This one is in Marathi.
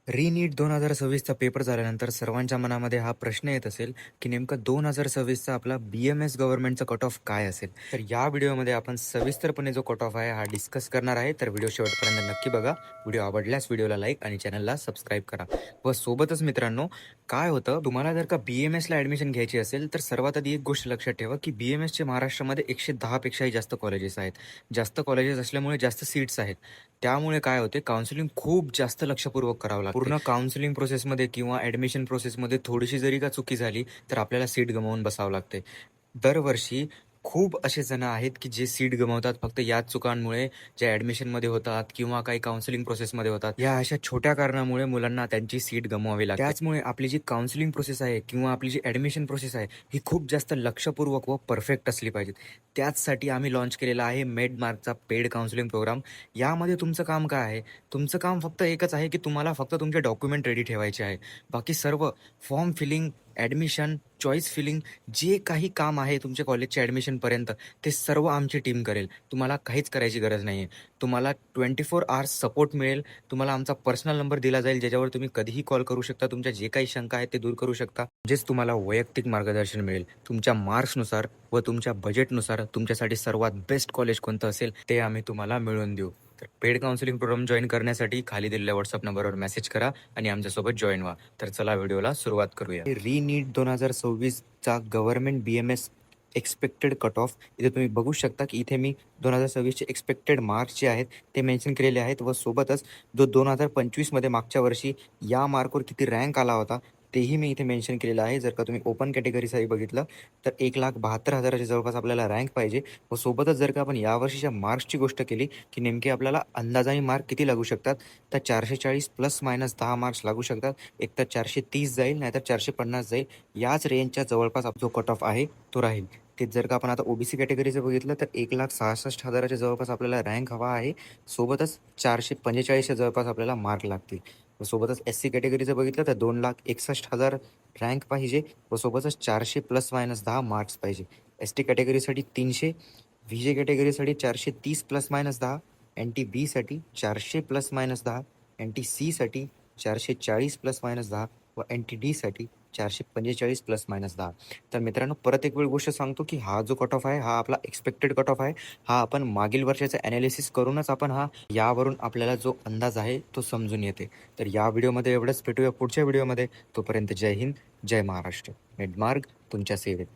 रीनीट 2026चा पेपर झाल्यानंतर सर्वांच्या मनामध्ये हा प्रश्न येत असेल की नेमकं 2026चा आपला BMS गव्हर्नमेंटचा कट ऑफ काय असेल. तर या व्हिडिओमध्ये आपण सविस्तरपणे जो कट ऑफ आहे हा डिस्कस करणार आहे. तर व्हिडिओ शेवटपर्यंत नक्की बघा. व्हिडिओ आवडल्यास व्हिडिओला लाईक आणि चॅनलला सबस्क्राईब करा. व सोबतच मित्रांनो, काय होतं, तुम्हाला जर का BMS ला ॲडमिशन घ्यायची असेल तर सर्वात आधी एक गोष्ट लक्षात ठेवा की BMS चे महाराष्ट्रामध्ये 110 पेक्षाही जास्त कॉलेजेस आहेत. जास्त कॉलेजेस असल्यामुळे जास्त सीट्स आहेत. त्यामुळे काय होते, काउन्सिलिंग खूप जास्त लक्षपूर्वक करावं लागतं. पूर्ण काउन्सिलिंग प्रोसेसमध्ये किंवा ॲडमिशन प्रोसेसमध्ये थोडीशी जरी का चुकी झाली तर आपल्याला सीट गमावून बसावं लागते. दरवर्षी खूप असे जण आहेत की जे सीट गमावतात फक्त याच चुकांमुळे, जे ॲडमिशनमध्ये होतात किंवा काही काउन्सिलिंग प्रोसेसमध्ये होतात. या अशा छोट्या कारणामुळे मुलांना त्यांची सीट गमवावी लागते. त्याचमुळे आपली जी काउन्सिलिंग प्रोसेस आहे किंवा आपली जी ॲडमिशन प्रोसेस आहे ही खूप जास्त लक्षपूर्वक व परफेक्ट असली पाहिजे. त्याचसाठी आम्ही लॉन्च केलेला आहे मेडमार्कचा पेड काउन्सिलिंग प्रोग्राम. यामध्ये तुमचं काम काय आहे? तुमचं काम फक्त एकच आहे की तुम्हाला फक्त तुमचे डॉक्युमेंट रेडी ठेवायचे आहे. बाकी सर्व form filling, admission, choice filling, जे काही काम आहे तुमच्या कॉलेजच्या ॲडमिशनपर्यंत, ते सर्व आमची टीम करेल. तुम्हाला काहीच करायची गरज नाही आहे. तुम्हाला 24 आवर्स सपोर्ट मिळेल. तुम्हाला आमचा पर्सनल नंबर दिला जाईल, ज्याच्यावर तुम्ही कधीही कॉल करू शकता. तुमच्या जे काही शंका आहेत ते दूर करू शकता. म्हणजेच तुम्हाला वैयक्तिक मार्गदर्शन मिळेल. तुमच्या मार्क्सनुसार व तुमच्या बजेटनुसार तुमच्यासाठी सर्वात बेस्ट कॉलेज कोणतं असेल ते आम्ही तुम्हाला मिळवून देऊ. तर पेड काउन्सिलिंग प्रोग्राम जॉईन करण्यासाठी खाली दिलेल्या व्हॉट्सअप नंबरवर मेसेज करा आणि आमच्यासोबत जॉईन व्हा. तर चला व्हिडिओला सुरुवात करूया. रीनीट 2026चा government BMS expected cut off इथे तुम्ही बघू शकता की इथे मी 2026चे एक्सपेक्टेड मार्क्स जे आहेत ते मेन्शन केलेले आहेत व सोबतच जो 2025मध्ये मागच्या वर्षी या मार्कवर किती रँक आला होता तेही मी इथे मेन्शन केलेलं आहे. जर का तुम्ही ओपन कॅटेगरीसाठी बघितलं तर 1,72,000च्या जवळपास आपल्याला रँक पाहिजे. व सोबतच जर का आपण यावर्षीच्या मार्क्सची गोष्ट केली की नेमके आपल्याला अंदाजाने मार्क किती लागू शकतात, तर 440 प्लस मायनस 10 मार्क्स लागू शकतात. एक तर 430 जाईल, नाहीतर 450 जाईल. याच रेंजच्या जवळपास जो कट ऑफ आहे तो राहील. तेच जर का आपण आता OBC कॅटेगरीचं बघितलं तर 1,66,000च्या जवळपास आपल्याला रँक हवा आहे. सोबतच 445च्या जवळपास आपल्याला मार्क लागतील. व सोबतच SC कॅटेगरीचं बघितलं तर 2,61,000 रँक पाहिजे व सोबतच 400 प्लस मायनस 10 मार्क्स पाहिजे. ST कॅटेगरीसाठी 300, VJ कॅटेगरीसाठी 430 plus minus 10, NT साठी 400 प्लस मायनस 10, NT साठी 440 प्लस मायनस 10 व NT साठी 445 प्लस मायनस 10. तर मित्रांनो, परत एक वेळ गोष्ट सांगतो की हा जो कट ऑफ आहे हा आपला एक्सपेक्टेड कट ऑफ आहे. हा आपण मागील वर्षाचं ॲनालिसिस करूनच आपण यावरून आपल्याला जो अंदाज आहे तो समजून येते. तर या व्हिडिओमध्ये एवढंच. भेटूया पुढच्या व्हिडिओमध्ये. तोपर्यंत जय हिंद, जय महाराष्ट्र. मेडमार्ग तुमच्या सेवेत.